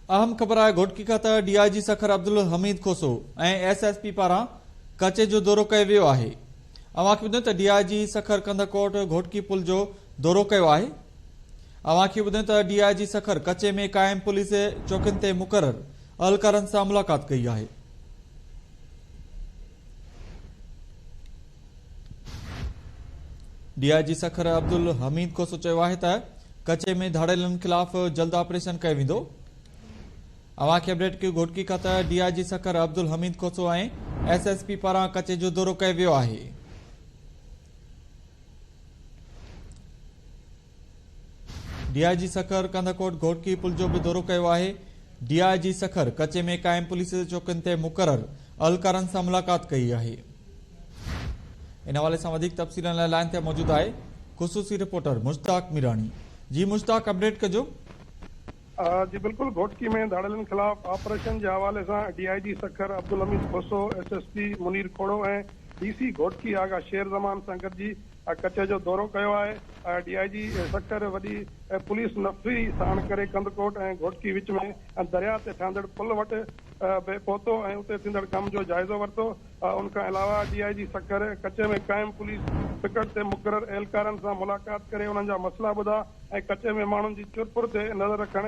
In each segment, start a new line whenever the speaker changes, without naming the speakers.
अहम खबर है घोटकी का डीआईजी सखर अब्दुल हमीद खोसो एसएसपी पारा कचे जो दौरो किया वियो है। अवांखे ॿुधायो त डीआईजी सखर कंदकोट घोटकी पुल जो दौरो किया है। अवांखे ॿुधायो त डीआईजी सखर कचे में कायम पुलिस चौकिन ते मुक़रर अहलकारन सां मुलाकात कई है। डीआईजी सखर अब्दुल हमीद खोसो चयो आहे त कचे में धाड़ेलनि खिलाफ़ जल्द ऑपरेशन किया वेंदो। अवांखे अपडेट कयो घोटकी का डीआईजी सखर अब्दुल हमीद खोसो एसएसपी पारा कचे जो दौरो किया वियो है। डीआईजी सखर कंदकोट घोटकी पुल जो भी दौरो किया है। डीआईजी सखर कचे में कायम पुलिस चौकिन ते मुक़रर अहलकारन सां मुलाकात कई है। इन हवाले से अधिक तफसील लाइन ते मौजूद है खुसूसी रिपोर्टर मुश्ताक मीरानी। जी मुश्ताक अपडेट कजो।
जी बिल्कुल, घोटकी में धाड़ेलनि खिलाफ ऑपरेशन के हवाले से डीआईजी सखर अब्दुल हमीद खोसो एसएसपी मुनीर खोड़ो डीसी घोटकी आगा शेर जमान सां गॾिजी कचे जो दौरो किया है। डीआईजी सखर वही पुलिस नफ़ी साण करे कंदकोट घोटकी विच में दरिया से ठहंदड़ पुल वटि पहुतो उते थींदड़ कम जो जायज़ो वरतो। उनका अलावा डीआईजी सखर कचे में कायम पुलिस टिकट से मुक़रर एहलकारन सां मुलाकात करे उन्हनि जा मसला ॿुधा कचे में माण्हुनि जी चुरपुर ते नज़र रखण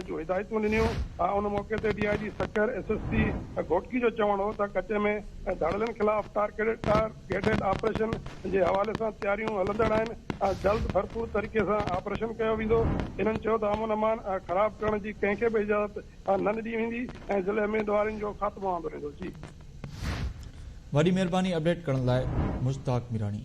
जो हिदायतूं ॾिनियूं। उन मौके ते डीआईजी सखर एसएसपी घोटकी जो चवणु हो त कचे में धाड़ेलनि खिलाफ टारगेटेड ऑपरेशन के हवाले से तैयारियों हलंदड़ आहिनि। जल्द भरपूर तरीक़े से ऑपरेशन किया वेंदो। इन्हनि चयो त अमन अमान ख़राब करण की कंहिंखे भी इजाज़त न ॾिनी वेंदी ऐं ज़िले में उम्मीदवारनि जो ख़ात्मो आंदो वेंदो। जी
वॾी महिरबानी अपडेट करण लाइ मुश्ताक मीरानी।